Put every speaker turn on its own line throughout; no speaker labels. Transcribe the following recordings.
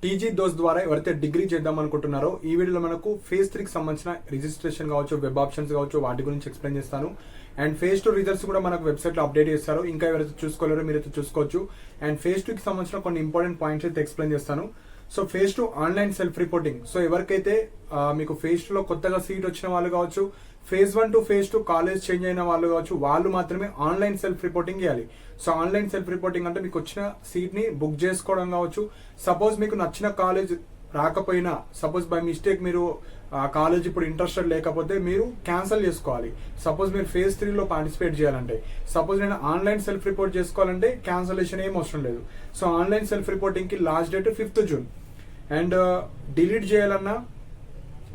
TG those ద్వారా ఎవరైతే degree చేద్దాం అనుకుంటున్నారో ఈ వీడియోలో మనకు ఫేజ్ 3కి సంబంధించిన రిజిస్ట్రేషన్ కావచ్చు, వెబ్ ఆప్షన్స్ కావచ్చు, వాటి గురించి ఎక్స్ప్లెయిన్ చేస్తాను. అండ్ ఫేజ్ 2 రిజల్ట్స్ కూడా మనకు వెబ్సైట్లో అప్డేట్ చేస్తారు. ఇంకా ఎవరైతే చూసుకోలేరో మీరైతే చూసుకోవచ్చు. అండ్ ఫేజ్ 2కి సంబంధించిన కొన్ని ఇంపార్టెంట్ పాయింట్స్ అయితే ఎక్స్ప్లెయిన్ చేస్తాను. So phase 2 online self reporting. So ఎవరికైతే మీకు ఫేజ్ 2లో కొత్తగా సీట్ వచ్చిన వాళ్ళు కావచ్చు, phase 1 to phase 2 college change అయిన వాళ్ళు కావచ్చు, వాళ్ళు మాత్రమే ఆన్లైన్ సెల్ఫ్ రిపోర్టింగ్ చేయాలి. సో ఆన్లైన్ సెల్ఫ్ రిపోర్టింగ్ అంటే మీకు వచ్చిన సీట్ ని బుక్ చేసుకోవడం కావచ్చు. సపోజ్ మీకు నచ్చిన కాలేజ్ రాకపోయినా, సపోజ్ బై మిస్టేక్ మీరు ఆ కాలేజ్ ఇప్పుడు ఇంట్రెస్టెడ్ లేకపోతే మీరు క్యాన్సిల్ చేసుకోవాలి. సపోజ్ మీరు ఫేజ్ 3లో పార్టిసిపేట్ చేయాలంటే, సపోజ్ నేను ఆన్లైన్ సెల్ఫ్ రిపోర్ట్ చేసుకోవాలంటే క్యాన్సలేషన్ ఏం అవసరం లేదు. సో ఆన్లైన్ సెల్ఫ్ రిపోర్టింగ్ కి last date 5th June. And delete చేయాలన్నా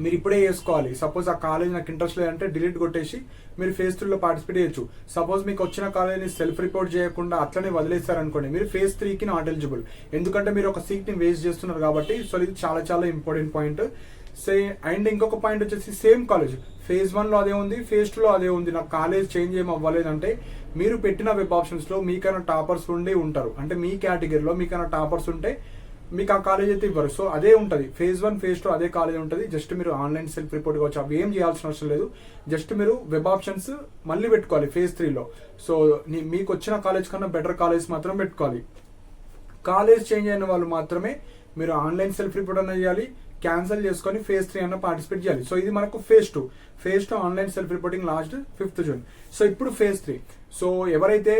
మీరు ఇప్పుడే చేసుకోవాలి. సపోజ్ ఆ కాలేజ్ నాకు ఇంట్రెస్ట్ లేదంటే డిలీట్ కొట్టేసి మీరు ఫేజ్ 3లో పార్టిసిపేట్ చేయొచ్చు. సపోజ్ మీకు వచ్చిన కాలేజ్ని సెల్ఫ్ రిపోర్ట్ చేయకుండా అట్లనే వదిలేస్తారనుకోండి, మీరు ఫేజ్ 3కి నాట్ ఎలిజిబుల్. ఎందుకంటే మీరు ఒక సీట్ ని వేస్ట్ చేస్తున్నారు కాబట్టి. సో ఇది చాలా చాలా ఇంపార్టెంట్ పాయింట్. అండ్ ఇంకొక పాయింట్ వచ్చేసి సేమ్ కాలేజ్ ఫేజ్ 1లో అదే ఉంది, ఫేజ్ 2లో అదే ఉంది, నాకు కాలేజ్ చేంజ్ ఏం అవ్వలేదంటే మీరు పెట్టిన వెబ్ ఆప్షన్స్ లో మీకైనా టాపర్స్ ఉండే ఉంటారు. అంటే మీ కేటగిరీలో మీకైనా టాపర్స్ ఉంటే మీకు ఆ కాలేజ్ అయితే ఇవ్వరు. సో అదే ఉంటుంది, ఫేజ్ 1 ఫేజ్ 2 అదే కాలేజ్ ఉంటుంది. జస్ట్ మీరు ఆన్లైన్ సెల్ఫ్ రిపోర్ట్ కావచ్చు, అవి ఏం చేయాల్సిన అవసరం లేదు. జస్ట్ మీరు వెబ్ ఆప్షన్స్ మళ్ళీ పెట్టుకోవాలి ఫేజ్ 3లో. సో మీకు వచ్చిన కాలేజ్ కన్నా బెటర్ కాలేజ్ మాత్రం పెట్టుకోవాలి. కాలేజ్ చేంజ్ అయిన వాళ్ళు మాత్రమే మీరు ఆన్లైన్ సెల్ఫ్ రిపోర్ట్ అన్న చేయాలి, క్యాన్సిల్ చేసుకొని ఫేజ్ 3 అన్న పార్టిసిపేట్ చేయాలి. సో ఇది మనకు phase 2. Phase 2 online self reporting last 5th June. So ఇప్పుడు ఫేజ్ 3. సో ఎవరైతే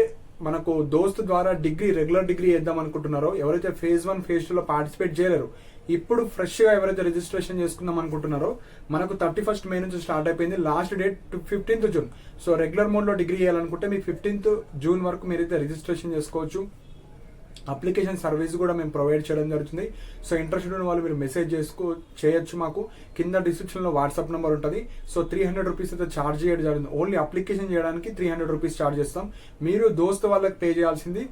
మనకు దోస్త్ ద్వారా రెగ్యులర్ డిగ్రీ చేద్దాం అనుకుంటున్నారో, ఎవరైతే ఫేజ్ 1 ఫేజ్ 2లో పార్టిసిపేట్ చేయలేరు, ఇప్పుడు ఫ్రెష్ గా ఎవరైతే రిజిస్ట్రేషన్ చేసుకుందాం అనుకుంటున్నారో, మనకు 31st మే నుంచి స్టార్ట్ అయిపోయింది. Last date 15th June. So regular mode లో డిగ్రీ చేయాలనుకుంటే మీకు 15th జూన్ వరకు మీరైతే రిజిస్ట్రేషన్ చేసుకోవచ్చు. అప్లికేషన్ సర్వీస్ కూడా మేము ప్రొవైడ్ చేయడం జరుగుతుంది. సో ఇంట్రెస్టెడ్ ఉన్న వాళ్ళు మీరు మెసేజ్ చేయొచ్చు మాకు. కింద డిస్క్రిప్షన్ లో వాట్సాప్ నెంబర్ ఉంటుంది. సో 300 రూపీస్ అయితే ఛార్జ్ చేయడం జరుగుతుంది. ఓన్లీ అప్లికేషన్ చేయడానికి 300 రూపీస్ ఛార్జ్ చేస్తాం. మీరు దోస్త్ వాళ్ళకి పే చేయాల్సింది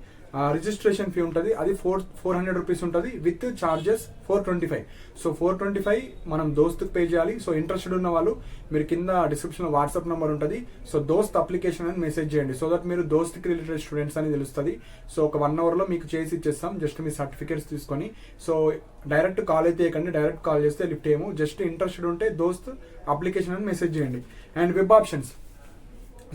రిజిస్ట్రేషన్ ఫీ ఉంటుంది, అది 400 రూపీస్ ఉంటుంది. With charges 425. సో 425 మనం దోస్తుకు పే చేయాలి. సో ఇంట్రెస్టెడ్ ఉన్న వాళ్ళు మీరు కింద డిస్క్రిప్షన్ లో వాట్సాప్ నెంబర్ ఉంటుంది. సో దోస్త్ అప్లికేషన్ అని మెసేజ్ చేయండి. సో దట్ మీరు దోస్తుకి రిలేటెడ్ స్టూడెంట్స్ అని తెలుస్తుంది. సో ఒక 1 hour లో మీకు చేసి ఇచ్చేస్తాం, జస్ట్ మీ సర్టిఫికేట్స్ తీసుకొని. సో డైరెక్ట్ కాల్ అయితే చేయకండి, డైరెక్ట్ కాల్ చేస్తే లిఫ్ట్ చేయము. జస్ట్ ఇంట్రెస్టెడ్ ఉంటే దోస్త్ అప్లికేషన్ అని మెసేజ్ చేయండి. And web options.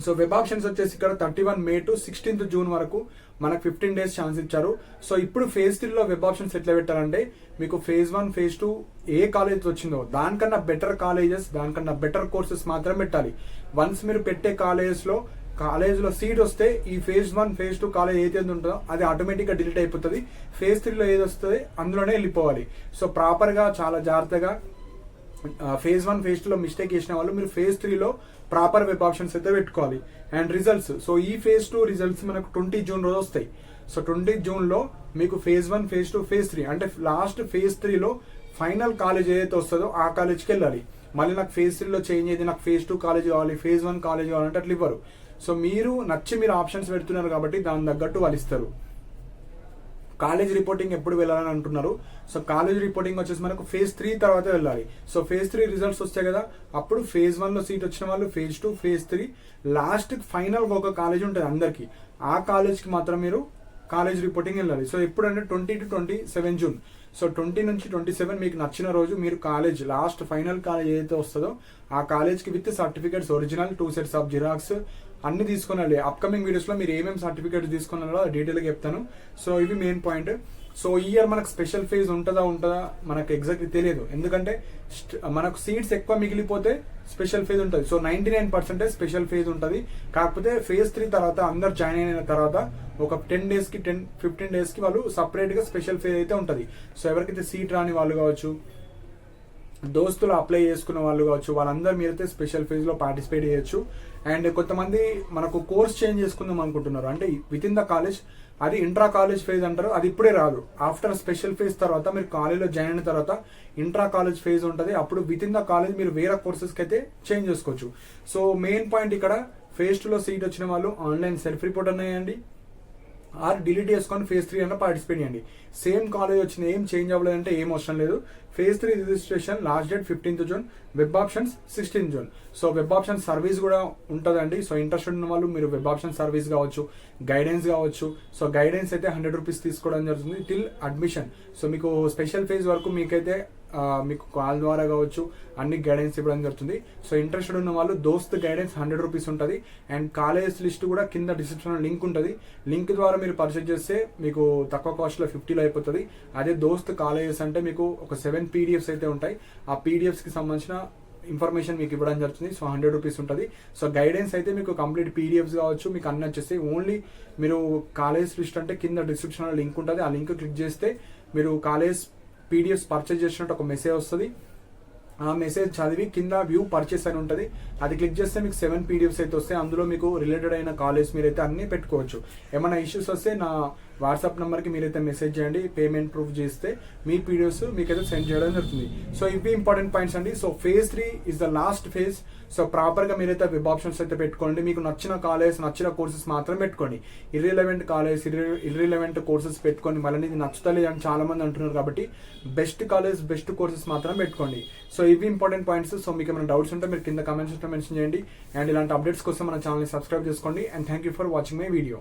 So web options వచ్చేసి ఇక్కడ 31 మే టు 16th జూన్ వరకు మనకు 15 days ఛాన్స్ ఇచ్చారు. సో ఇప్పుడు ఫేజ్ 3లో వెబ్ ఆప్షన్స్ ఎట్లా పెట్టారంటే, మీకు ఫేజ్ 1 ఫేజ్ 2 ఏ కాలేజ్ వచ్చిందో దానికన్నా బెటర్ కాలేజెస్, దానికన్నా బెటర్ కోర్సెస్ మాత్రం పెట్టాలి. వన్స్ మీరు పెట్టే కాలేజ్లో సీట్ వస్తే ఈ ఫేజ్ 1 ఫేజ్ 2 కాలేజ్ ఏదైతే ఉంటుందో అది ఆటోమేటిక్గా డిలీట్ అయిపోతుంది. ఫేజ్ 3లో ఏది వస్తుంది అందులోనే వెళ్ళిపోవాలి. సో ప్రాపర్గా చాలా జాగ్రత్తగా ఫేజ్ 1 ఫేజ్ 2లో మిస్టేక్ చేసిన వాళ్ళు మీరు ఫేజ్ 3లో ప్రాపర్ వెబ్ ఆప్షన్స్ అయితే పెట్టుకోవాలి. And results. సో ఈ ఫేజ్ 2 రిజల్ట్స్ మనకు 20 జూన్ రోజు వస్తాయి. సో 20 జూన్లో మీకు ఫేజ్ 1 ఫేజ్ 2 ఫేజ్ 3 అంటే లాస్ట్ ఫేజ్ 3లో ఫైనల్ కాలేజ్ ఏదైతే వస్తుందో ఆ కాలేజ్కి వెళ్ళాలి. మళ్ళీ నాకు ఫేజ్ 3లో చేంజ్ అయ్యేది, నాకు ఫేజ్ 2 కాలేజ్ కావాలి, ఫేజ్ 1 కాలేజ్ కావాలంటే అట్లా ఇవ్వరు. సో మీరు ఆప్షన్స్ పెడుతున్నారు కాబట్టి దాని తగ్గట్టు వాళ్ళు ఇస్తారు. కాలేజ్ రిపోర్టింగ్ ఎప్పుడు వెళ్ళాలని అంటున్నారు. సో కాలేజ్ రిపోర్టింగ్ వచ్చేసి మనకు ఫేజ్ 3 తర్వాత వెళ్ళాలి. సో ఫేజ్ 3 రిజల్ట్స్ వస్తాయి కదా, అప్పుడు ఫేజ్ 1లో సీట్ వచ్చిన వాళ్ళు ఫేజ్ 2 ఫేజ్ 3 లాస్ట్ ఫైనల్ ఒక కాలేజ్ ఉంటుంది అందరికి, ఆ కాలేజ్కి మాత్రం మీరు కాలేజ్ రిపోర్టింగ్ వెళ్ళాలి. సో ఎప్పుడంటే 20 to 27 జూన్. సో 20 నుంచి 27 మీకు నచ్చిన రోజు మీరు కాలేజ్ లాస్ట్ ఫైనల్ కాలేజ్ ఏదైతే వస్తుందో ఆ కాలేజ్కి with certificates original 2 sets of xerox అన్ని తీసుకున్నాలి. అప్కమింగ్ వీడియోస్ లో మీరు ఏమేమి సర్టిఫికేట్స్ తీసుకున్నారో డీటెయిల్ గా చెప్తాను. సో ఇవి మెయిన్ పాయింట్. సో ఈ ఇయర్ మనకు స్పెషల్ ఫేజ్ ఉంటుందా మనకు ఎగ్జాక్ట్లీ తెలియదు. ఎందుకంటే మనకు సీట్స్ ఎక్కువ మిగిలిపోతే స్పెషల్ ఫేజ్ ఉంటుంది. సో 99% స్పెషల్ ఫేజ్ ఉంటుంది. కాకపోతే ఫేజ్ 3 తర్వాత అందరు జాయిన్ అయిన తర్వాత ఒక 15 days కి వాళ్ళు సపరేట్ గా స్పెషల్ ఫేజ్ అయితే ఉంటుంది. సో ఎవరికైతే సీట్ రాని వాళ్ళు కావచ్చు, దోస్తులు అప్లై చేసుకున్న వాళ్ళు కావచ్చు, వాళ్ళందరూ మీరైతే స్పెషల్ ఫేజ్ లో పార్టిసిపేట్ చేయొచ్చు. అండ్ కొంతమంది మనకు కోర్స్ చేంజ్ చేసుకుందాం అనుకుంటున్నారు, అంటే విత్ ఇన్ ద కాలేజ్, అది ఇంట్రా కాలేజ్ ఫేజ్ అంటారు, అది ఇప్పుడే రాదు. ఆఫ్టర్ స్పెషల్ ఫేజ్ తర్వాత మీరు కాలేజ్లో జాయిన్ అయిన తర్వాత ఇంట్రా కాలేజ్ ఫేజ్ ఉంటుంది. అప్పుడు విత్ ఇన్ ద కాలేజ్ మీరు వేరే కోర్సెస్కి అయితే చేంజ్ చేసుకోవచ్చు. సో మెయిన్ పాయింట్ ఇక్కడ ఫేజ్ 2లో సీట్ వచ్చిన వాళ్ళు ఆన్లైన్ సెల్ఫ్ రిపోర్ట్ అన్నాయండి. ఆర్ డిలీట్ చేసుకొని ఫేజ్ 3 అన్న పార్టిసిపేట్ చేయండి. సేమ్ కాలేజ్ వచ్చిన ఏం చేంజ్ అవ్వలేదంటే ఏం అవసరం లేదు. Phase 3 registration last date 15th June, web options 16th June. So web option service కూడా ఉంటుందండి. సో ఇంట్రెస్ట్ ఉన్న వాళ్ళు మీరు వెబ్ ఆప్షన్ సర్వీస్ కావచ్చు, గైడెన్స్ కావచ్చు. సో గైడెన్స్ అయితే 100 రూపీస్ తీసుకోవడం జరుగుతుంది టిల్ అడ్మిషన్. సో మీకు స్పెషల్ ఫేజ్ వరకు మీకైతే మీకు కాల్ ద్వారా కావచ్చు అన్ని గైడెన్స్ ఇవ్వడం జరుగుతుంది. సో ఇంట్రెస్టెడ్ ఉన్న వాళ్ళు దోస్త్ గైడెన్స్ 100 రూపీస్ ఉంటుంది. అండ్ కాలేజ్ లిస్ట్ కూడా కింద డిస్క్రిప్షన్లో లింక్ ఉంటుంది. లింక్ ద్వారా మీరు పర్చేజ్ చేస్తే మీకు తక్కువ కాస్ట్లో 50లో అయిపోతుంది. అదే దోస్త్ కాలేజెస్ అంటే మీకు ఒక 7 PDFs అయితే ఉంటాయి. ఆ PDFsకి సంబంధించిన ఇన్ఫర్మేషన్ మీకు ఇవ్వడం జరుగుతుంది. సో 100 రూపీస్ ఉంటుంది. సో గైడెన్స్ అయితే మీకు కంప్లీట్ PDFs కావచ్చు మీకు అన్నీ వచ్చేస్తాయి. ఓన్లీ మీరు కాలేజ్ లిస్ట్ అంటే కింద డిస్క్రిప్షన్లో లింక్ ఉంటుంది. ఆ లింక్ క్లిక్ చేస్తే మీరు కాలేజ్ PDFs పర్చేజ్ చేసినట్టు ఒక మెసేజ్ వస్తుంది. ఆ మెసేజ్ చదివి కింద వ్యూ పర్చేస్ అని ఉంటుంది. అది క్లిక్ చేస్తే మీకు 7 PDFs అయితే వస్తాయి. అందులో మీకు రిలేటెడ్ అయిన కాలేజ్ మీరైతే అన్నీ పెట్టుకోవచ్చు. ఏమైనా ఇష్యూస్ వస్తే నా వాట్సాప్ నెంబర్కి మీరైతే మెసేజ్ చేయండి. పేమెంట్ ప్రూఫ్ చేస్తే మీ PDFs మీకైతే సెండ్ చేయడం జరుగుతుంది. సో ఇవి ఇంపార్టెంట్ పాయింట్స్ అండి. So phase 3 is the last phase. So ప్రాపర్గా మీరైతే వెబ్ ఆప్షన్స్ అయితే పెట్టుకోండి. మీకు నచ్చిన కాలేజ్ నచ్చిన కోర్సెస్ మాత్రం పెట్టుకోండి. ఇర్రిలవెంట్ కాలేజ్ ఇర్రిలవెంట్ కోర్సెస్ పెట్టుకోండి. మళ్ళీ ఇది నచ్చుతలేదు అని చాలా మంది అంటున్నారు కాబట్టి బెస్ట్ కాలేజ్ బెస్ట్ కోర్సెస్ మాత్రం పెట్టుకోండి. సో ఇవి ఇంపార్టెంట్ పాయింట్స్. సో మీకు ఏమైనా డౌట్స్ ఉంటే మీరు కింద కామెంట్స్ మెన్షన్ చేయండి. అండ్ ఇలాంటి అప్డేట్స్ కోసం మన ఛానల్ని సబ్స్క్రైబ్ చేసుకోండి. And thank you for watching my video.